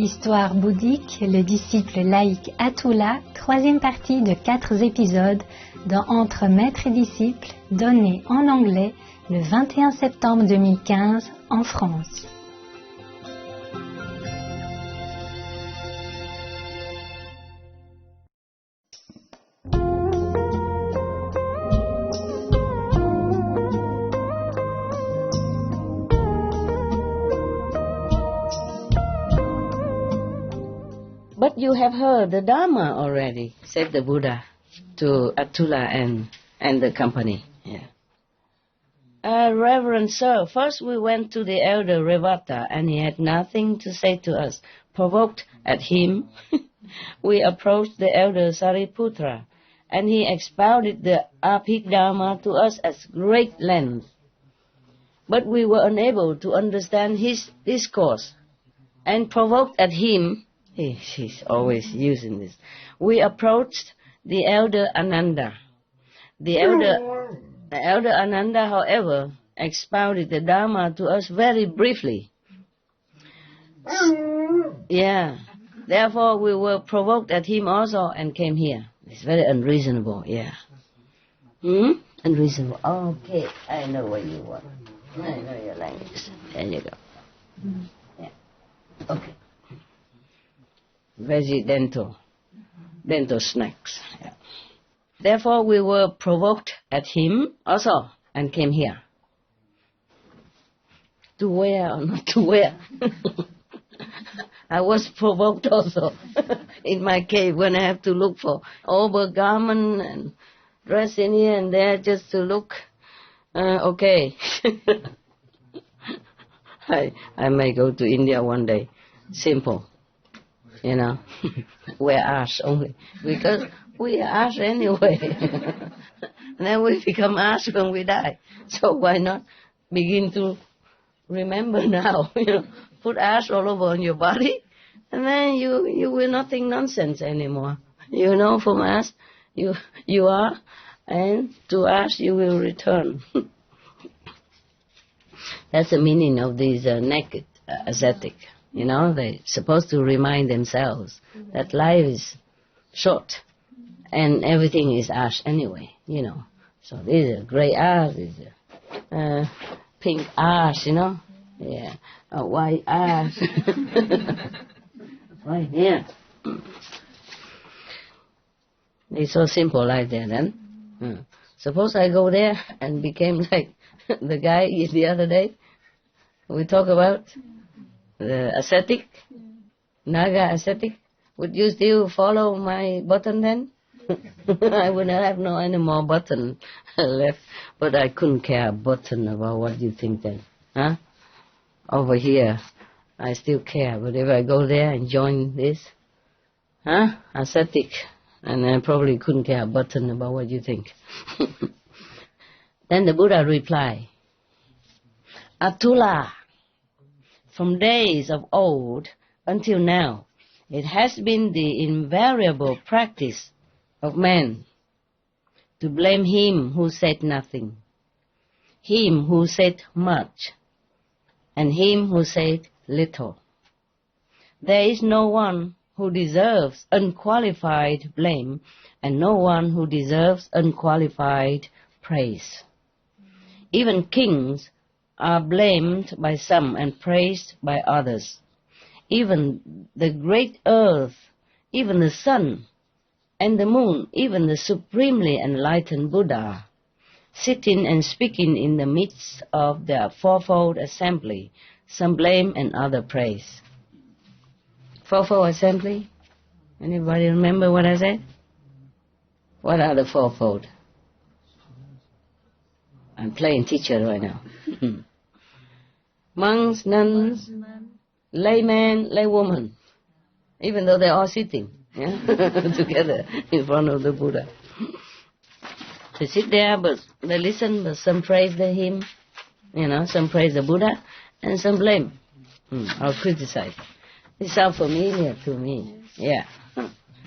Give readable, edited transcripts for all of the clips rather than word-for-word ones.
Histoire bouddhique, le disciple laïque Atula, troisième partie de 4 épisodes dans Entre maître et disciple, donné en anglais le 21 septembre 2015 en France. But you have heard the Dharma already, said the Buddha to Atula and the company. Yeah. Reverend Sir, first we went to the elder Revata, and he had nothing to say to us. Provoked at him, we approached the elder Sariputra, and he expounded the Abhidharma to us at great length. But we were unable to understand his discourse, and provoked at him, he's always using this, we approached the elder Ananda. The elder Ananda, however, expounded the Dharma to us very briefly. Yeah. Therefore, we were provoked at him also and came here. It's very unreasonable, yeah. Unreasonable. Okay, I know what you want. I know your language. There you go. Yeah. Okay. Dental snacks. Yeah. Therefore, we were provoked at him also and came here. To wear or not to wear? I was provoked also in my cave when I have to look for overgarment and dress in here and there just to look okay. I may go to India one day. Simple. You know, wear ash only, because we are ash anyway. And then we become ash when we die. So why not begin to remember now, you know, put ash all over on your body, and then you will not think nonsense anymore. You know, from ash you are, and to ash you will return. That's the meaning of these naked ascetic. You know, they're supposed to remind themselves that life is short and everything is ash anyway, you know. So this is a grey ash, this is a pink ash, you know. Yeah, a white ash. Right here. It's so simple like that then. Suppose I go there and became like the guy the other day we talk about. The ascetic, Naga ascetic, would you still follow my button then? I would not have no any more button left, but I couldn't care a button about what you think then. Huh? Over here, I still care, but if I go there and join this, ascetic, and I probably couldn't care a button about what you think. Then the Buddha replied, Atula, from days of old until now, it has been the invariable practice of man to blame him who said nothing, him who said much, and him who said little. There is no one who deserves unqualified blame and no one who deserves unqualified praise. Even kings are blamed by some and praised by others. Even the great earth, even the sun and the moon, even the supremely enlightened Buddha, sitting and speaking in the midst of their fourfold assembly, some blame and other praise. Fourfold assembly? Anybody remember what I said? What are the fourfold? I'm playing teacher right now. Monks, nuns, laymen, laywomen, even though they're all sitting together in front of the Buddha. They sit there, but they listen, but some praise the hymn, you know, some praise the Buddha, and some blame or criticize. It sounds familiar to me. Yeah.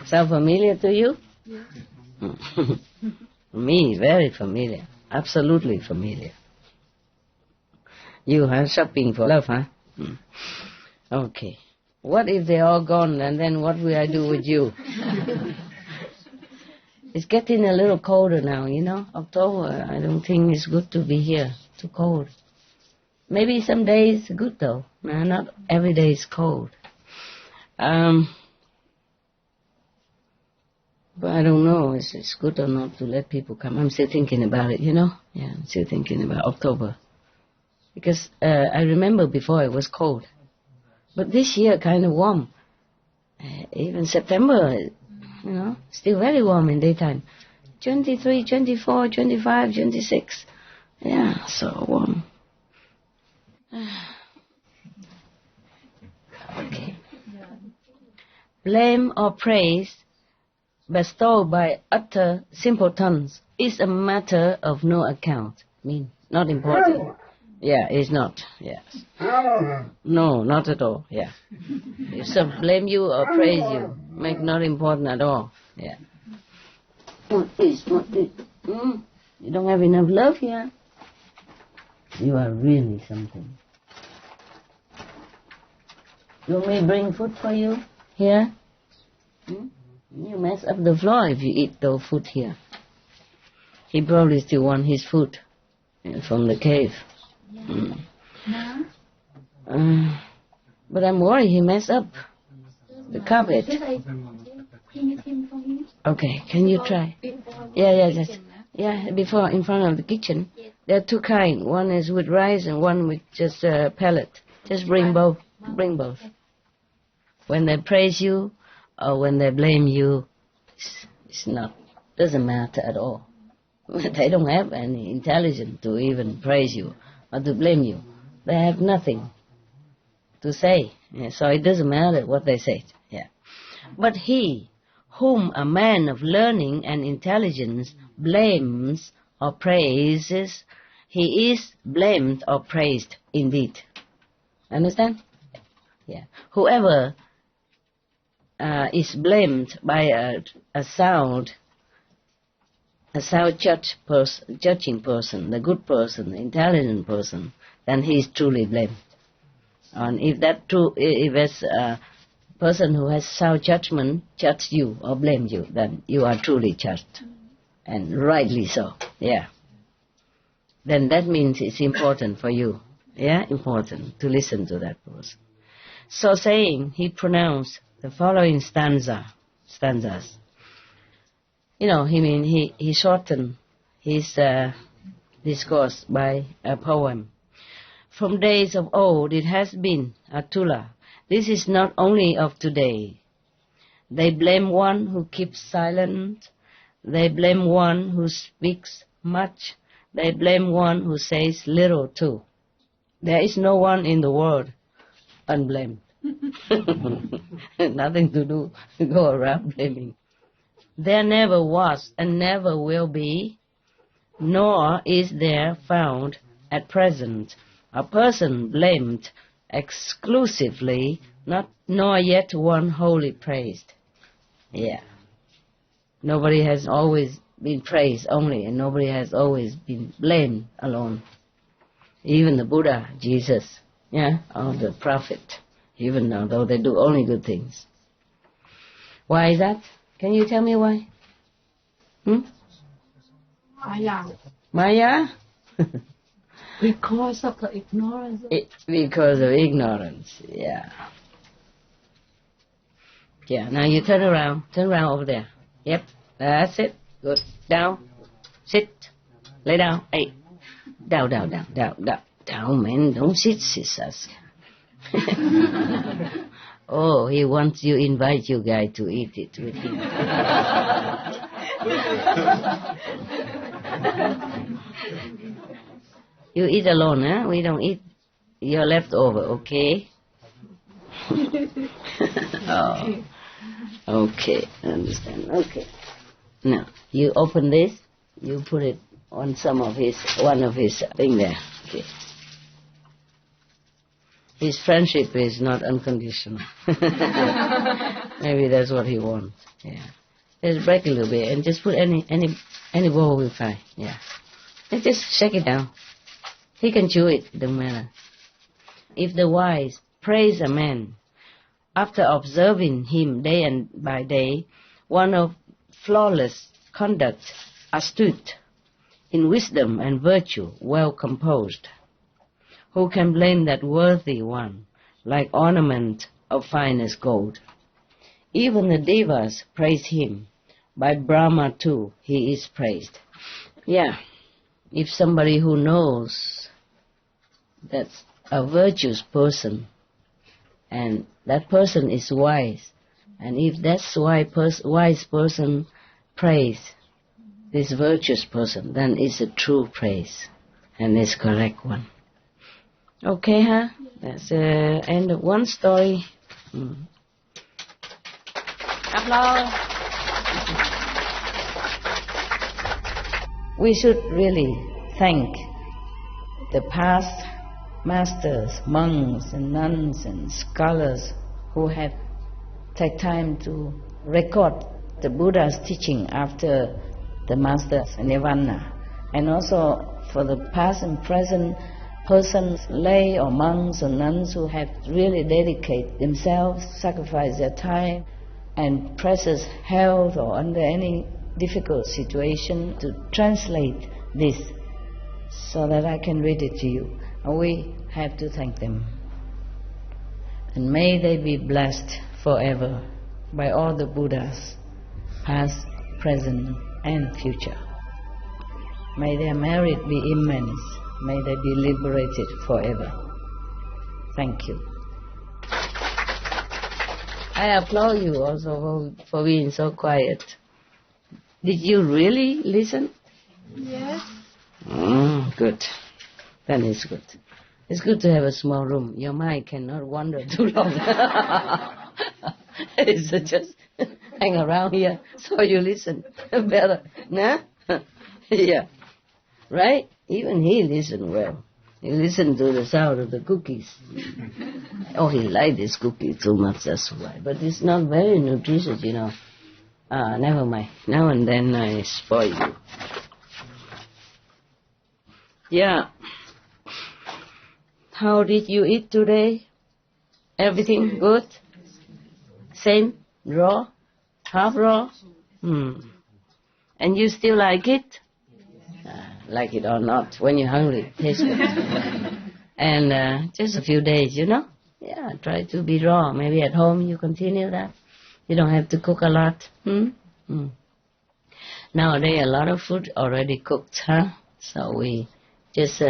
Sound familiar to you? Yeah. Me, very familiar. Absolutely familiar. You are shopping for love, huh? Okay. What if they're all gone, and then what will I do with you? It's getting a little colder now, October, I don't think it's good to be here. Too cold. Maybe some days good though. No, not every day is cold. But I don't know if it's good or not to let people come. I'm still thinking about it, Yeah, I'm still thinking about October. Because I remember before it was cold. But this year kind of warm. Even September, still very warm in daytime. 23, 24, 25, 26. Yeah, so warm. Okay. Blame or praise bestowed by utter simpletons is a matter of no account. Not important. Yeah, it's not. Yes. No, not at all. Yeah. If some blame you or praise you, make not important at all. Yeah. What is? You don't have enough love here. You are really something. You want me to bring food for you here? You mess up the floor if you eat the food here. He probably still wants his food from the cave. But I'm worried he messed up the carpet. Okay, can you try? Yeah, before in front of the kitchen. There are two kinds. One is with rice and one with just pellet. Just bring both. Bring both. When they praise you or when they blame you, it's not, doesn't matter at all. They don't have any intelligence to even praise you or to blame you. They have nothing to say. Yeah, so it doesn't matter what they say. Yeah. But he whom a man of learning and intelligence blames or praises, he is blamed or praised indeed. Understand? Yeah. Whoever is blamed by a sound judging person, the good person, the intelligent person, then he is truly blamed. And if it's a person who has sound judgment judge you or blame you, then you are truly judged, and rightly so. Yeah. Then that means it's important for you. Yeah, important to listen to that person. So saying, he pronounced the following stanzas. He shortened his discourse by a poem. From days of old it has been, Atula. This is not only of today. They blame one who keeps silent. They blame one who speaks much. They blame one who says little too. There is no one in the world unblamed. Nothing to do, go around blaming. There never was and never will be, nor is there found at present a person blamed exclusively, nor yet one wholly praised. Yeah. Nobody has always been praised only, and nobody has always been blamed alone. Even the Buddha, Jesus, or the Prophet, even though they do only good things. Why is that? Can you tell me why? Maya? Because of the ignorance. Because of ignorance, yeah. Yeah, now you turn around over there. Yep, that's it. Good. Down. Sit. Lay down. Hey. Down, man. Don't sit, sisters. Oh, he wants you, invite you guys to eat it with him. You eat alone, huh? We don't eat your leftover, okay? Oh. Okay, I understand. Okay. Now, you open this, you put it on one of his thing there. Okay. His friendship is not unconditional. Maybe that's what he wants. Yeah. Just break a little bit and just put any bowl will fine. Yeah. And just shake it down. He can chew it, don't matter. If the wise praise a man after observing him day and by day, one of flawless conduct, astute, in wisdom and virtue, well composed. Who can blame that worthy one, like ornament of finest gold? Even the devas praise him. By Brahma too he is praised. Yeah, if somebody who knows that's a virtuous person, and that person is wise, and if that's wise person praise this virtuous person, then it's a true praise, and it's correct one. Okay, huh? That's the end of one story. Applause. We should really thank the past masters, monks and nuns and scholars who have taken time to record the Buddha's teaching after the master's nirvana, and also for the past and present persons, lay or monks or nuns who have really dedicated themselves, sacrificed their time and precious health or under any difficult situation to translate this so that I can read it to you. And we have to thank them. And may they be blessed forever by all the Buddhas, past, present and future. May their merit be immense. May they be liberated forever. Thank you. I applaud you also for being so quiet. Did you really listen? Yes. Good. Then it's good. It's good to have a small room. Your mind cannot wander too long. It's just hang around here so you listen better. Nah? Yeah. Right? Even he listened well. He listened to the sound of the cookies. Oh, he liked this cookie too much, that's why. But it's not very nutritious, you know. Never mind. Now and then I spoil you. Yeah. How did you eat today? Everything good? Same? Raw? Half raw? And you still like it? Like it or not, when you're hungry, it tastes good. And just a few days, you know? Yeah, try to be raw. Maybe at home you continue that. You don't have to cook a lot. Nowadays, a lot of food already cooked, huh? So we just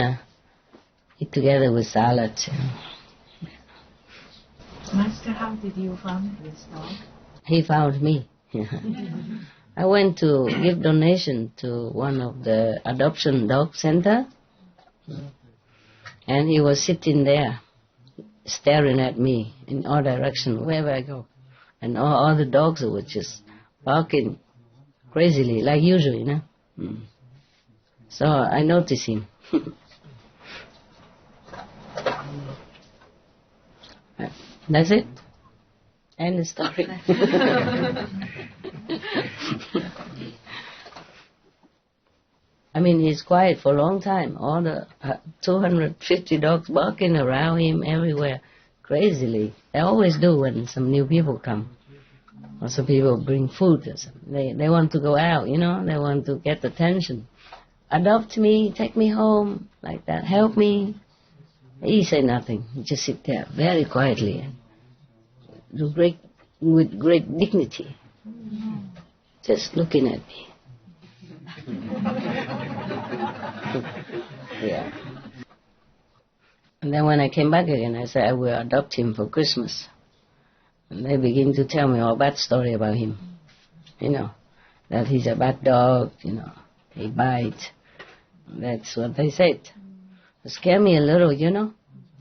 eat together with salad. Master, how did you find this dog? He found me. I went to give donation to one of the adoption dog center, and he was sitting there, staring at me in all directions, wherever I go. And all the dogs were just barking crazily, like usual, you know. So I noticed him. That's it. End the story. I mean, he's quiet for a long time. All the 250 dogs barking around him everywhere, crazily. They always do when some new people come. Or some people bring food or something. They want to go out, you know. They want to get attention. Adopt me, take me home, like that. Help me. He say nothing. He just sit there very quietly and with great dignity, just looking at me. Yeah. And then when I came back again, I said I will adopt him for Christmas. And they begin to tell me all bad story about him. You know, that he's a bad dog, you know, he bites. That's what they said. It scared me a little, you know,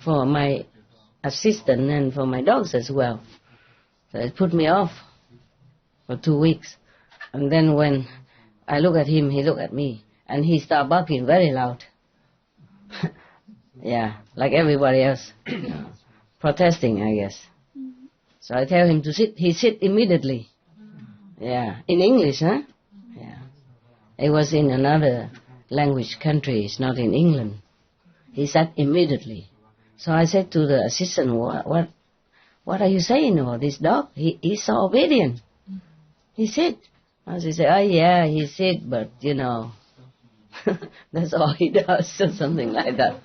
for my assistant and for my dogs as well. So it put me off for 2 weeks. And then when I look at him, he look at me, and he start barking very loud. Yeah, like everybody else, you know, protesting, I guess. So I tell him to sit. He sit immediately. Yeah, in English, huh? Yeah. It was in another language country. It's not in England. He sat immediately. So I said to the assistant, what are you saying about this dog? He's so obedient. He sit. I say, oh yeah, he sit, but that's all he does, or something like that.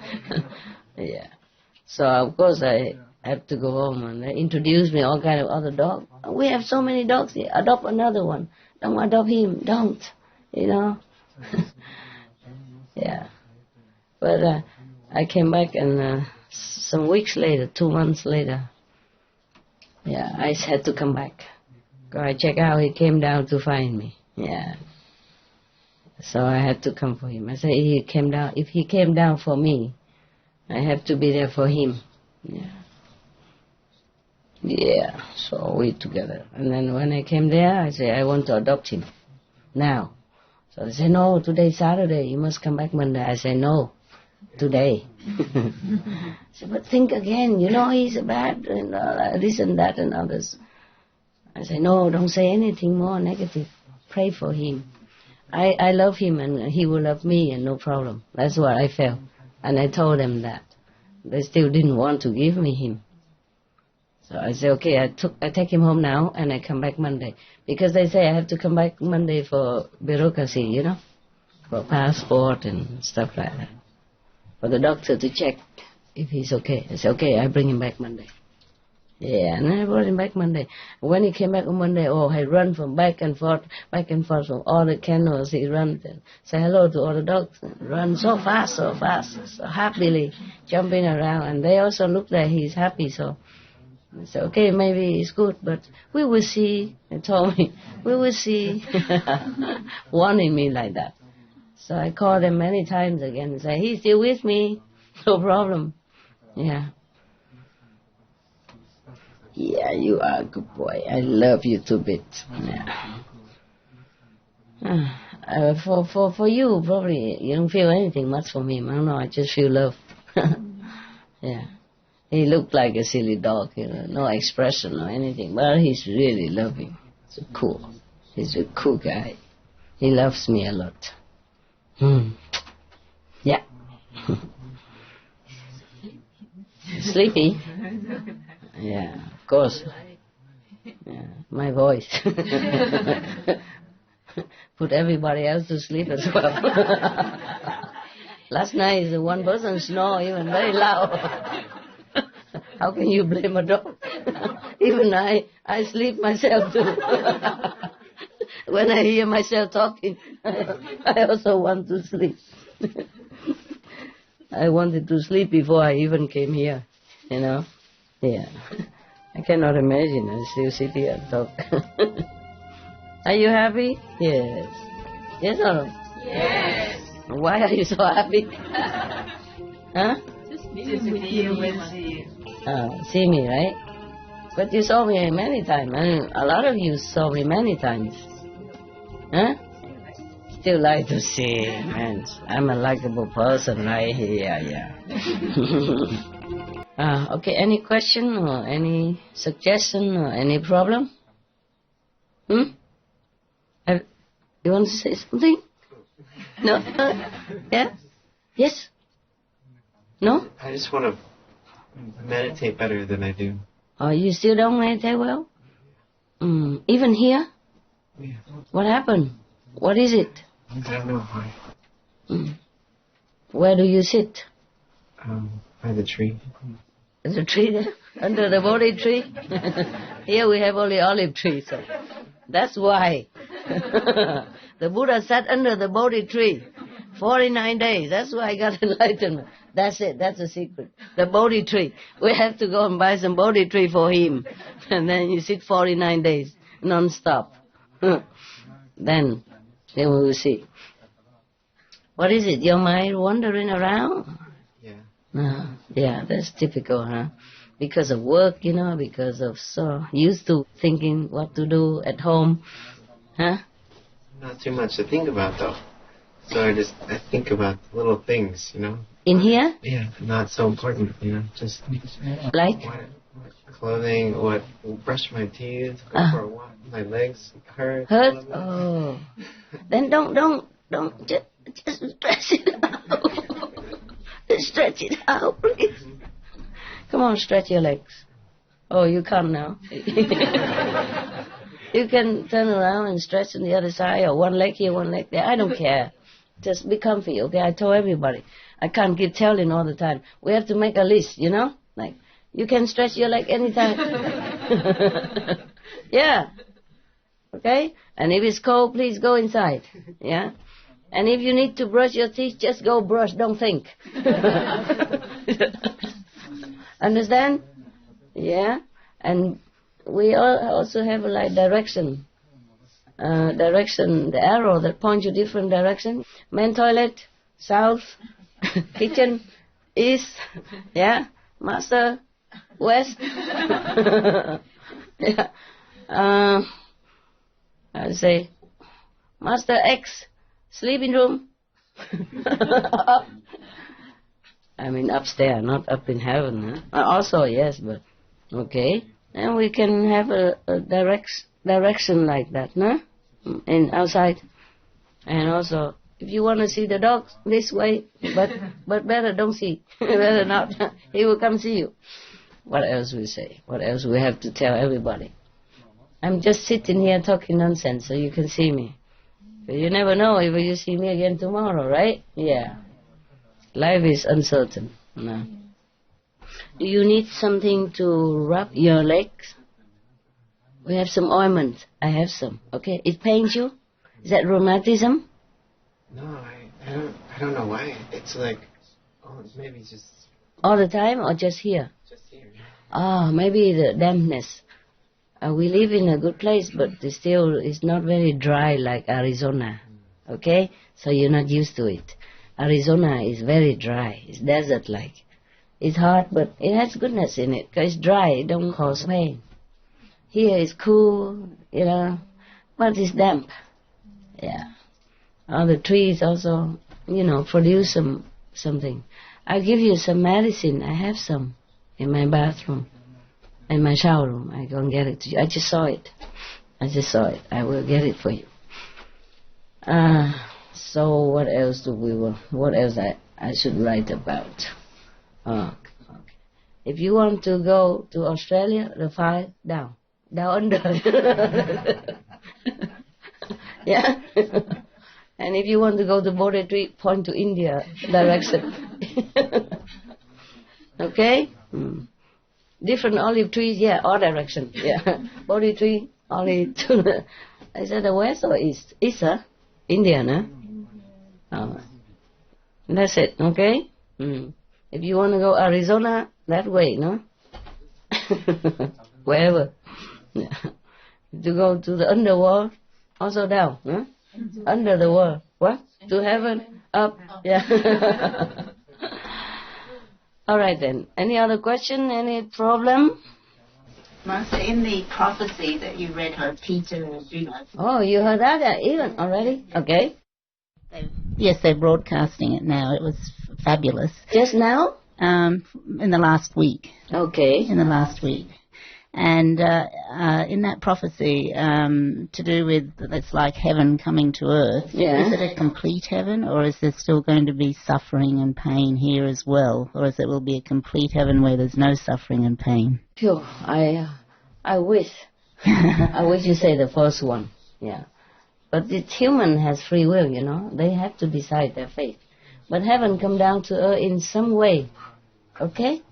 Yeah. So of course I have to go home, and they introduce me all kind of other dogs. We have so many dogs here. Adopt another one. Don't adopt him. Don't. Yeah. But I came back, and some weeks later, 2 months later, yeah, I had to come back. I check out, he came down to find me. Yeah. So I had to come for him. I said, if he came down for me, I have to be there for him. Yeah. Yeah, so we together. And then when I came there, I said, I want to adopt him now. So they said, no, today's Saturday, you must come back Monday. I said, no, today. I said, but think again, he's bad, and this and that and others. I said, no, don't say anything more negative. Pray for him. I love him, and he will love me, and no problem. That's what I felt. And I told them that. They still didn't want to give me him. So I said, okay, I take him home now, and I come back Monday. Because they say I have to come back Monday for bureaucracy, for passport and stuff like that. For the doctor to check if he's okay. I said, okay, I bring him back Monday. Yeah, and I brought him back Monday. When he came back on Monday, he run from back and forth from all the kennels. He run, say hello to all the dogs. Run so fast, so happily, jumping around. And they also look like he's happy, so I said, okay, maybe it's good, but we will see. They told me, we will see. Warning me like that. So I called them many times again and say, he's still with me. No problem. Yeah. Yeah, you are a good boy. I love you to bits. Yeah. For you, probably you don't feel anything much from him. I don't know. I just feel love. Yeah. He looked like a silly dog, no expression or anything, but he's really loving. He's cool. He's a cool guy. He loves me a lot. Yeah. Sleepy? Yeah, of course. Yeah, my voice. Put everybody else to sleep as well. Last night, one person snored even very loud. How can you blame a dog? Even I sleep myself too. When I hear myself talking, I also want to sleep. I wanted to sleep before I even came here, Yeah. I cannot imagine. I still sit here and talk. Are you happy? Yes. Yes or no? Yes. Why are you so happy? Huh? Just being with you. See me, right? But you saw me many times. A lot of you saw me many times. Huh? Still like to see, man. I'm a likable person, right? Yeah. Okay, any question or any suggestion or any problem? You want to say something? No? Yeah? Yes? No? I just want to meditate better than I do. Oh, you still don't meditate well? Even here? Yeah. What happened? What is it? I don't know why. Where do you sit? By the tree. The tree there? Under the Bodhi tree? Here we have only olive trees, so that's why. The Buddha sat under the Bodhi tree 49 days. That's why I got enlightenment. That's it. That's the secret. The Bodhi tree. We have to go and buy some Bodhi tree for him. And then you sit 49 days, non-stop. Then we will see. What is it? Your mind wandering around? Yeah. Yeah, that's typical, huh? Because of work, because of so used to thinking what to do at home, huh? Not too much to think about, though. So I think about little things, In here? Yeah, not so important, just Like? what clothing, brush my teeth, go for a walk, my legs hurt. Hurt? Oh. Then don't, just stretch it out. Just stretch it out, please. Come on, stretch your legs. Oh, you can't now. You can turn around and stretch on the other side, or one leg here, one leg there. I don't care. Just be comfy, okay? I told everybody. I can't keep telling all the time. We have to make a list, you know? Like, you can stretch your leg anytime. Yeah. Okay? And if it's cold, please go inside. Yeah? And if you need to brush your teeth, just go brush, don't think. Understand? Yeah? And we also have like direction. The arrow that points you different direction. Main toilet, south, kitchen, east, yeah, master, west. Yeah. I would say, Master X, sleeping room. I mean upstairs, not up in heaven. Huh? Also, yes, but okay. And we can have a direction like that, no? And outside. And also, if you want to see the dog, this way, but better don't see. Better not. He will come see you. What else we say? What else we have to tell everybody? I'm just sitting here talking nonsense so you can see me. But you never know if you see me again tomorrow, right? Yeah. Life is uncertain. No. Do you need something to rub your legs? We have some ointment. I have some. Okay. It pains you? Is that rheumatism? No, I don't know why. It's like, oh, maybe just... All the time or just here? Just here. Ah, maybe the dampness. We live in a good place, but it's not very dry like Arizona. Okay? So you're not used to it. Arizona is very dry. It's desert-like. It's hot, but it has goodness in it, because it's dry. It don't cause pain. Here it's cool, you know, but it's damp. Yeah. All the trees also, you know, produce something. I'll give you some medicine. I have some in my bathroom, in my shower room. I go and get it to you. I just saw it. I will get it for you. So what else I should write about? Okay. If you want to go to Australia, the 5 down under. Yeah. And if you want to go to Bodhi tree, point to India direction. Okay? Different olive trees, yeah, all direction. Yeah. Bodhi tree, olive to the... Is that the west or east? East, huh? India, no? Oh. That's it, okay? If you want to go Arizona, that way, no? Wherever. Yeah. To go to the underworld, also down, huh? Under the world. What? To heaven? Up? Yeah. All right then. Any other question? Any problem? Master, in the prophecy that you read of Peter and Judas. Oh, you heard that even already? Okay. Yes, they're broadcasting it now. It was fabulous. Just now? In the last week. Okay. In the last week. And in that prophecy, to do with, it's like heaven coming to earth. Yeah. Is it a complete heaven, or is there still going to be suffering and pain here as well? Or is it will be a complete heaven where there's no suffering and pain? Phew, I wish. I wish you say the first one. Yeah. But the human has free will, you know. They have to decide their fate. But heaven come down to earth in some way. Okay?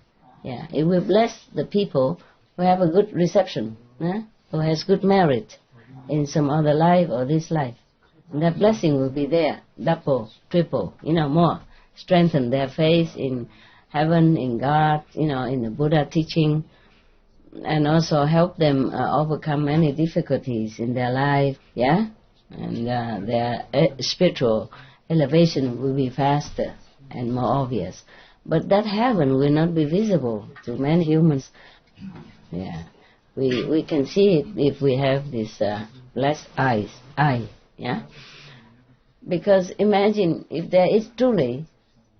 Yeah. It will bless the people who have a good reception, who has good merit in some other life or this life. And that blessing will be there, double, triple, you know, more. Strengthen their faith in heaven, in God, you know, in the Buddha teaching, and also help them overcome many difficulties in their life, yeah? And their spiritual elevation will be faster and more obvious. But that heaven will not be visible to many humans. Yeah, we can see it if we have this blessed eye, yeah? Because imagine if there is truly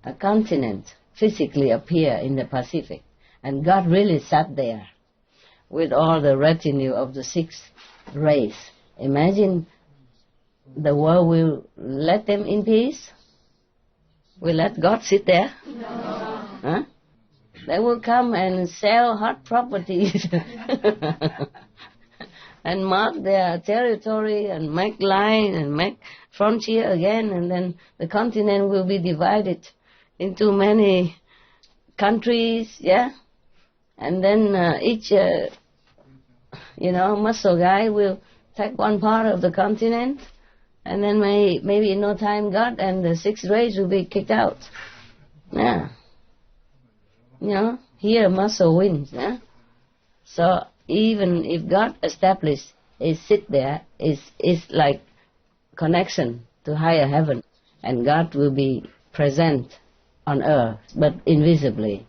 a continent physically appear in the Pacific, and God really sat there with all the retinue of the sixth race. Imagine the world will let them in peace? Will let God sit there? No. Huh? They will come and sell hot properties and mark their territory and make line and make frontier again, and then the continent will be divided into many countries, yeah? And then each, muscle guy will take one part of the continent, and then maybe in no time God and the sixth race will be kicked out. Yeah. Here muscle wins, yeah? So even if God established is sit there, is like connection to higher heaven, and God will be present on earth, but invisibly.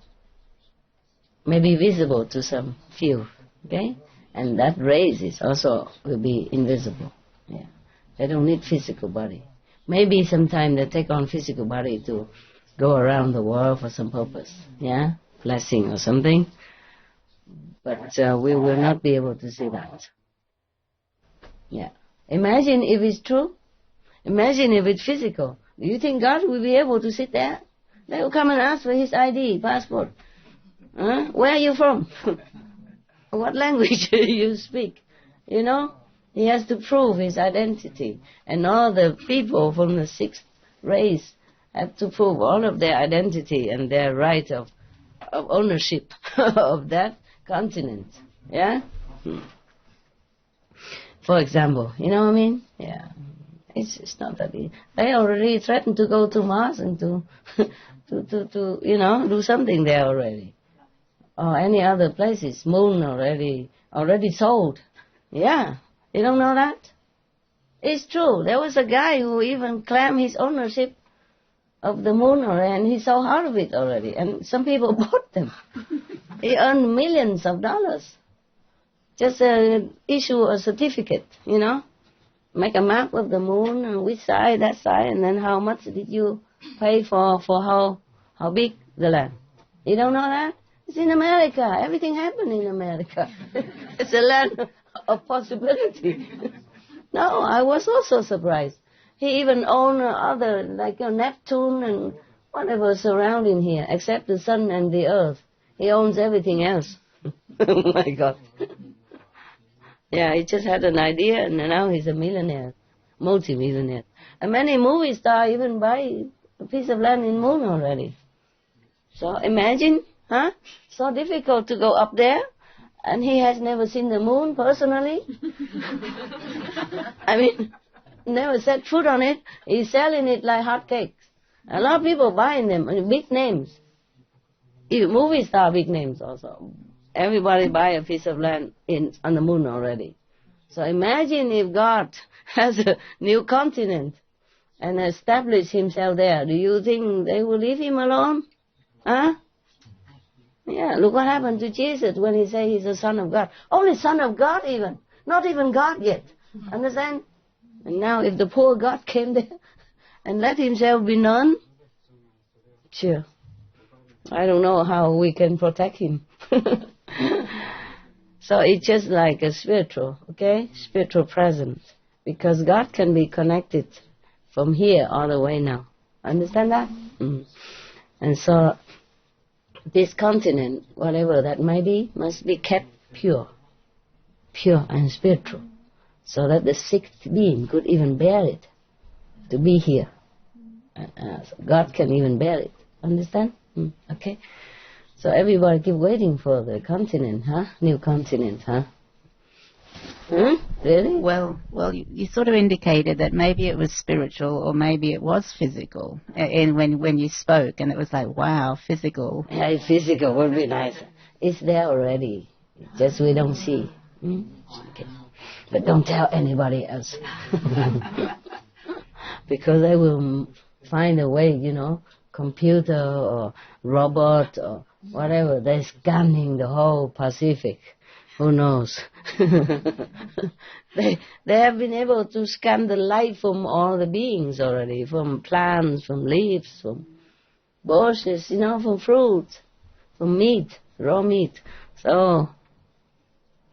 Maybe visible to some few, okay? And that race is also will be invisible. Yeah. They don't need physical body. Maybe sometime they take on physical body to go around the world for some purpose, yeah? Blessing or something. But we will not be able to see that. Yeah. Imagine if it's true. Imagine if it's physical. Do you think God will be able to sit there? They will come and ask for his ID, passport. Where are you from? What language do you speak? He has to prove his identity. And all the people from the sixth race have to prove all of their identity and their right of ownership of that continent. Yeah? For example, you know what I mean? Yeah. It's not that easy. They already threatened to go to Mars and to do something there already. Or any other places. Moon already sold. Yeah. You don't know that? It's true. There was a guy who even claimed his ownership of the moon already, and he sold out of it already. And some people bought them. He earned millions of dollars. Just issue a certificate, Make a map of the moon, and which side, that side, and then how much did you pay for how big the land. You don't know that? It's in America. Everything happened in America. It's a land of possibility. No, I was also surprised. He even owned other, like Neptune and whatever surrounding here, except the sun and the earth. He owns everything else. Oh my God. Yeah, he just had an idea, and now he's a millionaire, multi-millionaire. And many movie stars even buy a piece of land in moon already. So imagine, so difficult to go up there, and he has never seen the moon personally. I mean, never set foot on it. He's selling it like hotcakes. A lot of people buying them, big names. Even movie star big names also. Everybody buy a piece of land on the moon already. So imagine if God has a new continent and established himself there. Do you think they will leave him alone? Huh? Yeah, look what happened to Jesus when he said he's the Son of God. Only Son of God even. Not even God yet. Understand? And now if the poor God came there and let himself be known, sure, I don't know how we can protect him. So it's just like a spiritual, okay? Spiritual presence. Because God can be connected from here all the way now. Understand that? And so this continent, whatever that may be, must be kept pure. Pure and spiritual. So that the sixth being could even bear it. To be here. So God can even bear it. Understand? Okay? So everybody keep waiting for the continent, New continent, Really? Well, you sort of indicated that maybe it was spiritual or maybe it was physical. And when you spoke, and it was like, wow, physical. Yeah, physical would be nice. It's there already. Just we don't see. Okay. But don't tell anybody else. Because they will find a way, computer or robot or whatever. They're scanning the whole Pacific. Who knows? They have been able to scan the life from all the beings already, from plants, from leaves, from bushes, from fruits, from meat, raw meat. So,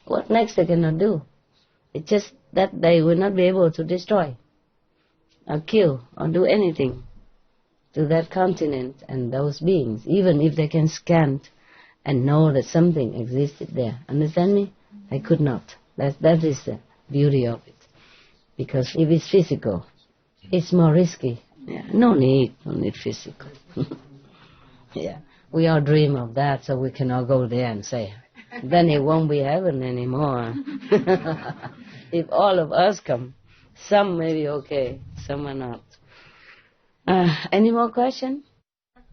what next they cannot do? It's just that they will not be able to destroy, or kill, or do anything to that continent and those beings, even if they can scan and know that something existed there. Understand me? I could not. That is the beauty of it. Because if it's physical, it's more risky. Yeah. No need physical. Yeah. We all dream of that, so we cannot go there and say, then it won't be heaven anymore. If all of us come, some may be okay, some are not. Any more questions?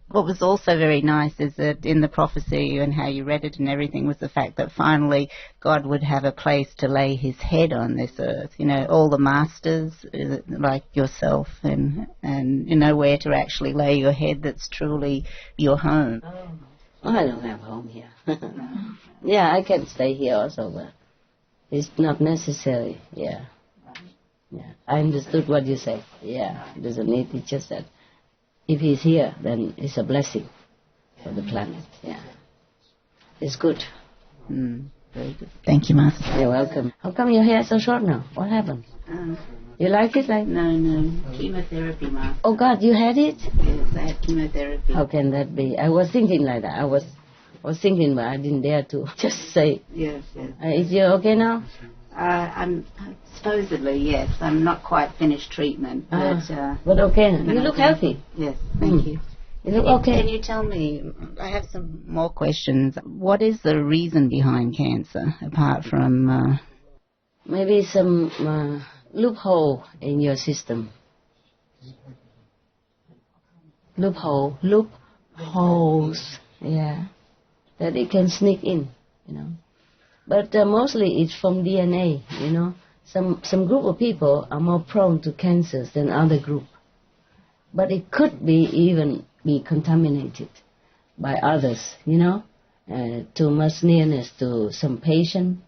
What was also very nice is that in the prophecy and how you read it and everything was the fact that finally God would have a place to lay his head on this earth. You know, all the masters, like yourself, and you know where to actually lay your head that's truly your home. Oh, I don't have home here. Yeah, I can stay here also, but it's not necessary. Yeah. Yeah. I understood what you said. Yeah, doesn't need. It's just that if he's here, then it's a blessing for the planet. Yeah. It's good. Very good. Thank you, Master. You're welcome. How come your hair is so short now? What happened? You like it? No. Chemotherapy, Master. Oh, God, you had it? Yes, I had chemotherapy. How can that be? I was thinking like that. I was thinking, but I didn't dare to just say. Yes. Is you okay now? I'm supposedly, yes. I'm not quite finished treatment, but okay. You look healthy. Yes, thank you. You look okay. Can you tell me, I have some more questions. What is the reason behind cancer, apart from... Maybe some loophole in your system. Loopholes, yeah. That it can sneak in, you know. But mostly it's from DNA, you know. Some group of people are more prone to cancers than other group. But it could even be contaminated by others, you know. Too much nearness to some patient,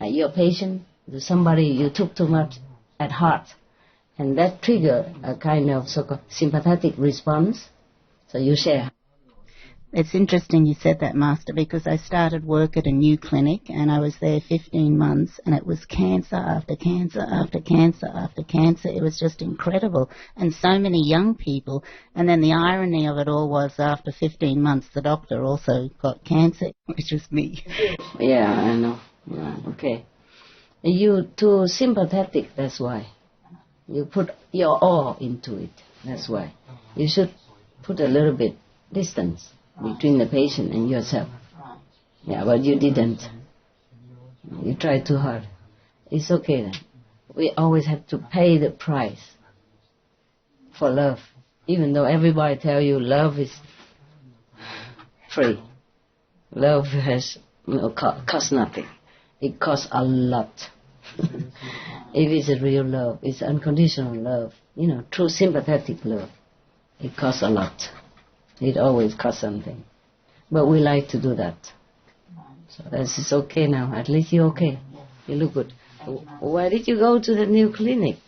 your patient, to somebody you took too much at heart. And that triggered a kind of so-called sympathetic response. So you share. It's interesting you said that, Master, because I started work at a new clinic and I was there 15 months and it was cancer after cancer after cancer after cancer. It was just incredible. And so many young people. And then the irony of it all was after 15 months the doctor also got cancer, which was me. Yeah, I know. Yeah, okay. You too sympathetic, that's why. You put your all into it, that's why. You should put a little bit distance between the patient and yourself. Yeah, but you didn't. You tried too hard. It's okay then. We always have to pay the price for love. Even though everybody tell you love is free. Love has cost nothing. It costs a lot. If it's a real love, it's unconditional love, you know, true sympathetic love. It costs a lot. It always costs something. But we like to do that. So it's okay now. At least you're okay. You look good. Why did you go to the new clinic?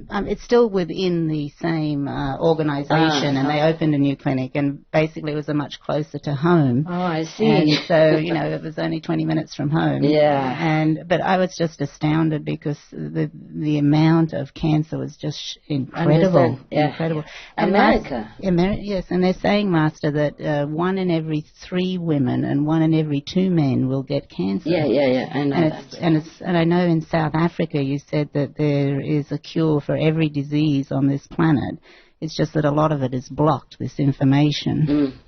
It's still within the same organisation, and they opened a new clinic, and basically it was a much closer to home. Oh, I see. And so, you know, it was only 20 minutes from home. Yeah. But I was just astounded because the amount of cancer was just incredible. Yeah. Incredible. America. Yes, and they're saying, Master, that 1 in every 3 women and 1 in every 2 men will get cancer. Yeah. I know that. And I know in South Africa you said that there is a cure for every disease on this planet. It's just that a lot of it is blocked, this information.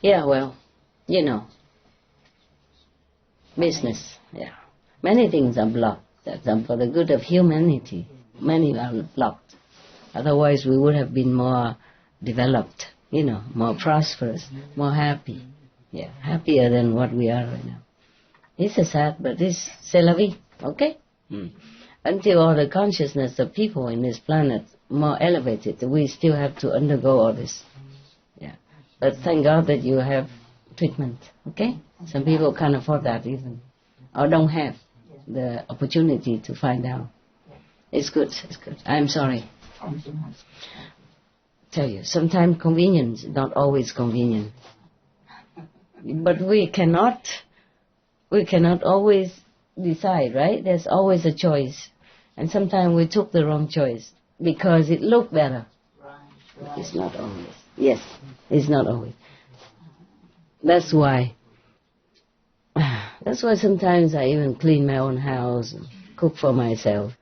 Yeah, well, you know, business, yeah. Many things are blocked. That's for the good of humanity. Many are blocked. Otherwise we would have been more developed, you know, more prosperous, more happy. Yeah, happier than what we are right now. It's a sad, but it's c'est la vie, okay? Until all the consciousness of people in this planet more elevated, we still have to undergo all this. Yeah. But thank God that you have treatment, okay? Some people can't afford that even, or don't have the opportunity to find out. It's good. I'm sorry. Tell you, sometimes convenience is not always convenient. But we cannot always decide, right? There's always a choice. And sometimes we took the wrong choice because it looked better. It's not always. Yes, it's not always. That's why. That's why sometimes I even clean my own house and cook for myself.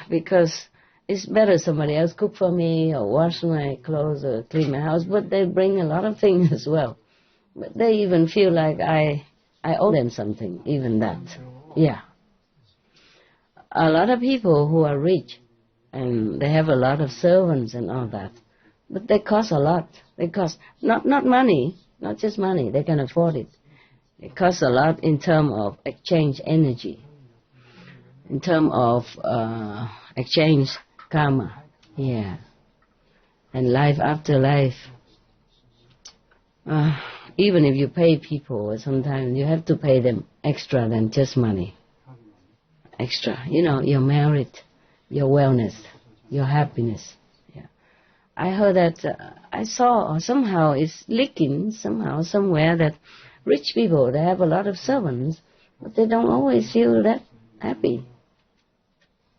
Because it's better somebody else cook for me or wash my clothes or clean my house, but they bring a lot of things as well. But they even feel like I owe them something, even that. Yeah. A lot of people who are rich, and they have a lot of servants and all that, but they cost a lot. They cost, not money, not just money, they can afford it. It costs a lot in terms of exchange energy, in terms of exchange karma, yeah, and life after life. Even if you pay people, sometimes you have to pay them extra than just money. Extra, your merit, your wellness, your happiness. Yeah. I heard that, I saw, or somehow it's leaking somehow, somewhere, that rich people, they have a lot of servants, but they don't always feel that happy.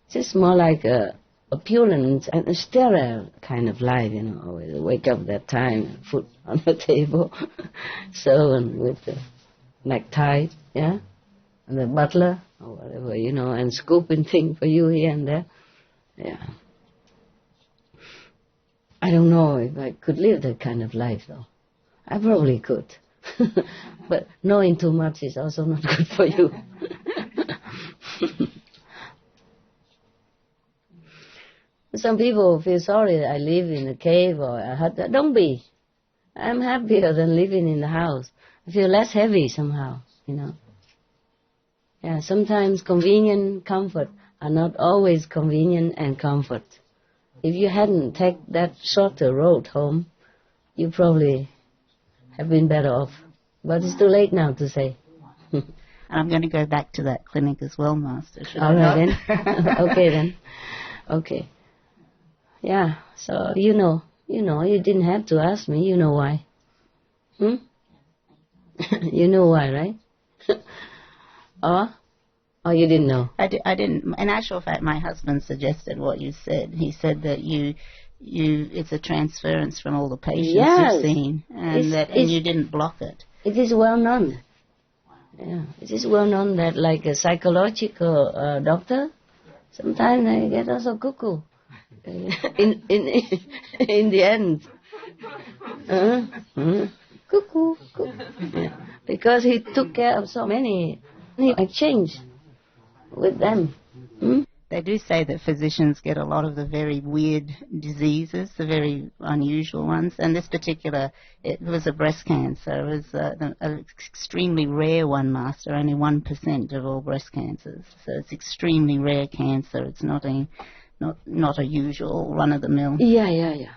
Just more like a opulent and a sterile kind of life, always wake up that time, food on the table, servant with the necktie, yeah, and the butler, or whatever, and scooping thing for you here and there, yeah. I don't know if I could live that kind of life, though. I probably could. But knowing too much is also not good for you. Some people feel sorry that I live in a cave or a hut. Don't be. I'm happier than living in the house. I feel less heavy somehow, Yeah, sometimes convenient, comfort are not always convenient and comfort. If you hadn't taken that shorter road home, you probably have been better off. But it's too late now to say. I'm going to go back to that clinic as well, Master. All right then. Okay then. Okay. Yeah, so you you didn't have to ask me, you know why. You know why, right? Or you didn't know? I didn't. In actual fact, my husband suggested what you said. He said that it's a transference from all the patients you've seen, and you didn't block it. It is well known. Yeah, it is well known that, like a psychological doctor, sometimes they get also cuckoo. In the end, cuckoo. Yeah. Because he took care of so many, he exchanged with them. They do say that physicians get a lot of the very weird diseases, the very unusual ones, and this particular, it was a breast cancer. It was an extremely rare one, Master, only 1% of all breast cancers. So it's extremely rare cancer. It's not a usual run-of-the-mill. Yeah.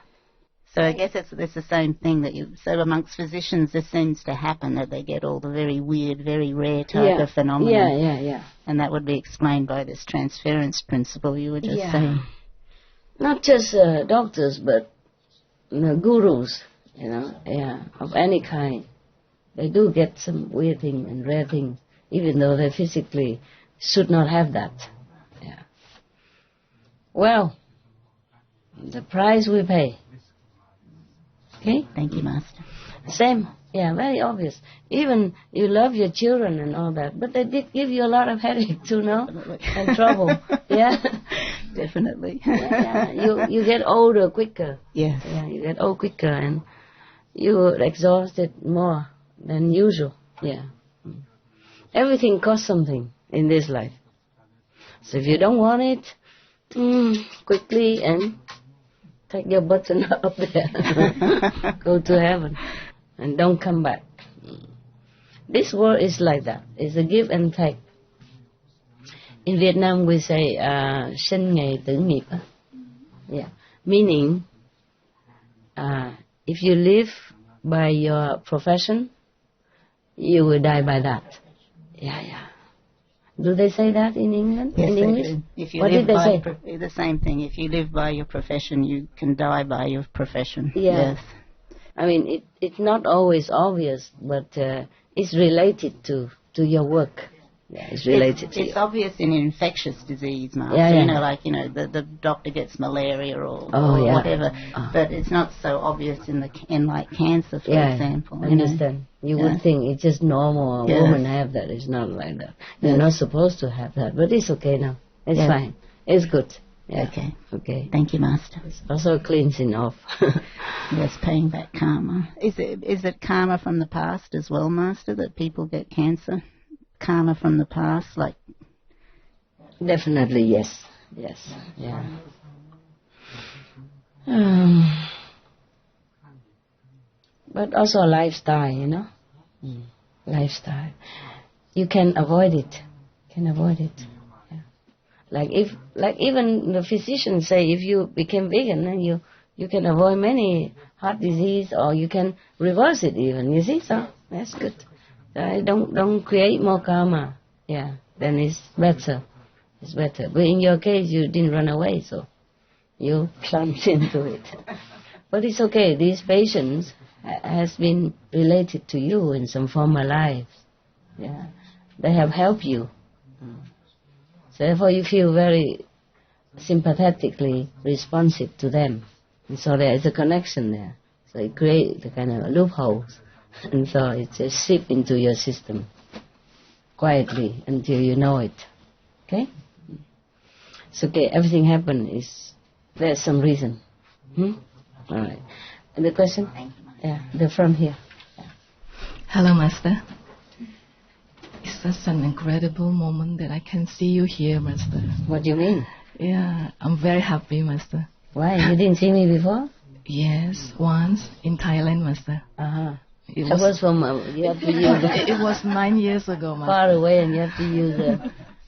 So I guess it's the same thing so amongst physicians this seems to happen, that they get all the very weird, very rare type of phenomena. Yeah. And that would be explained by this transference principle you were just saying. Not just doctors, but gurus, of any kind. They do get some weird thing and rare things, even though they physically should not have that. Yeah. Well, the price we pay. Okay? Thank you, Master. Same. Yeah, very obvious. Even you love your children and all that, but they did give you a lot of headache too, no? And trouble. Yeah? Definitely. Yeah. You get older quicker. Yes. Yeah, you get old quicker and you're exhausted more than usual. Yeah. Everything costs something in this life. So if you don't want it, quickly and take your button up there. Go to heaven. And don't come back. This world is like that. It's a give and take. In Vietnam we say sinh nghề tử nghiệp. Yeah. Meaning, if you live by your profession, you will die by that. Yeah. Do they say that in England? Yes, in English? They do. If you what live did they say? The same thing. If you live by your profession, you can die by your profession. Yeah. Yes. I mean, it's not always obvious, but it's related to your work. Yeah, it's related to It's you. obvious in infectious disease, Master. Yeah, yeah. You know, like, you know, the doctor gets malaria or yeah. whatever. But it's not so obvious in like cancer, for example. I understand. You would think it's just normal. Women have that. It's not like that. You're not supposed to have that. But it's okay now. It's fine. It's good. Yeah. Okay. Thank you, Master. It's also cleansing off. Yes, paying back karma. Is it karma from the past as well, Master, that people get cancer? Karma from the past, like... Definitely, yes. Yes, yeah. But also a lifestyle, you know? Lifestyle. You can avoid it. Yeah. Like even the physicians say, if you became vegan, then you can avoid many heart disease, or you can reverse it even. You see, so that's good. Don't create more karma. Yeah, then it's better. It's better. But in your case, you didn't run away, so you plunged into it. But it's okay. These patients has been related to you in some former lives. Yeah, they have helped you. So therefore, you feel very sympathetically responsive to them. And so there is a connection there. So it creates a kind of loopholes. And so it just seeps into your system quietly until you know it. Okay? It's okay. Everything happened there's some reason. All right. And the question? Yeah, the front here. Yeah. Hello, Master. It's such an incredible moment that I can see you here, Master. What do you mean? Yeah, I'm very happy, Master. Why? You didn't see me before? Yes, once in Thailand, Master. It was from, you have to use it was 9 years ago, Master. far away, and you have to use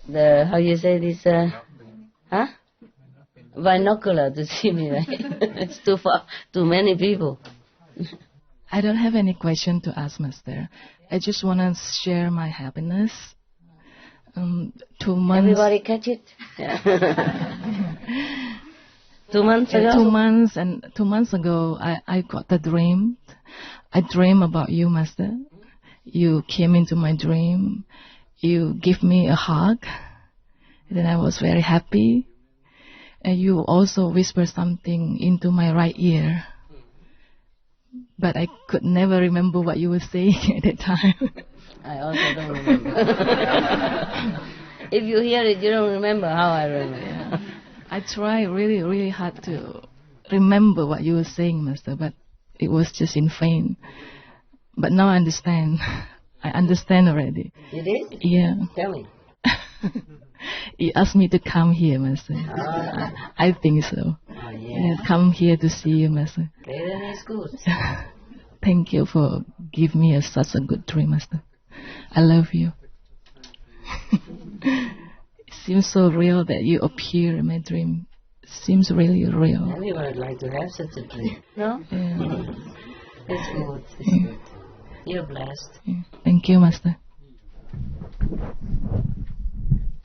the how you say this, binocular to see me, right? It's too far, too many people. I don't have any question to ask, Master. I just want to share my happiness. 2 months... Everybody catch it? Yeah. 2 months ago? 2 months ago, I got a dream. I dream about you, Master. You came into my dream. You give me a hug. And then I was very happy. And you also whispered something into my right ear. But I could never remember what you were saying at that time. I also don't remember. If you hear it, you don't remember how I remember. Yeah. I tried really, really hard to remember what you were saying, Master, but it was just in vain. But now I understand. I understand already. You did? Yeah. Tell me. He asked me to come here, Master. I think so. Yeah, come here to see you, Master. Okay, then it's good. Thank you for giving me such a good dream, Master. I love you. It seems so real that you appear in my dream. It seems really real. Everyone would like to have such a dream. No? Yeah. It's good. It's good. You're blessed. Yeah. Thank you, Master.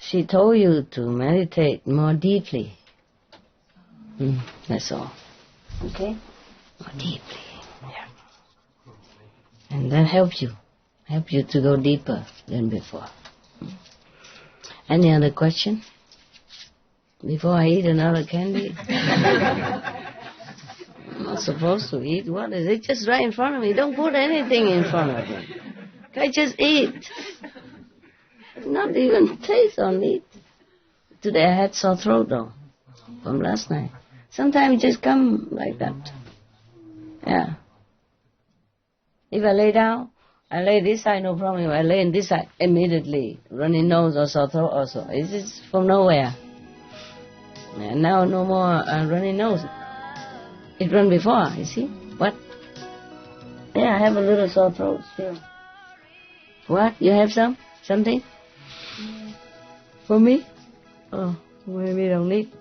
She told you to meditate more deeply. That's all. Okay? More deeply. Yeah. And that helps you. Help you to go deeper than before. Any other question? Before I eat another candy? I'm not supposed to eat. What is it? Just right in front of me. Don't put anything in front of me. I just eat. Not even taste on it. Today I had sore throat though, from last night. Sometimes it just come like that. Yeah. If I lay down, I lay this side, no problem. If I lay in this side, immediately runny nose or sore throat also. It's just from nowhere. And now no more runny nose. It run before, you see? What? Yeah, I have a little sore throat still. What? You have something? For me? Oh, maybe don't need.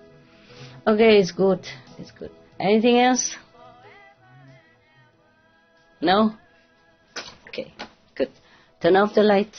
Okay, it's good. It's good. Anything else? No? Okay, good. Turn off the light.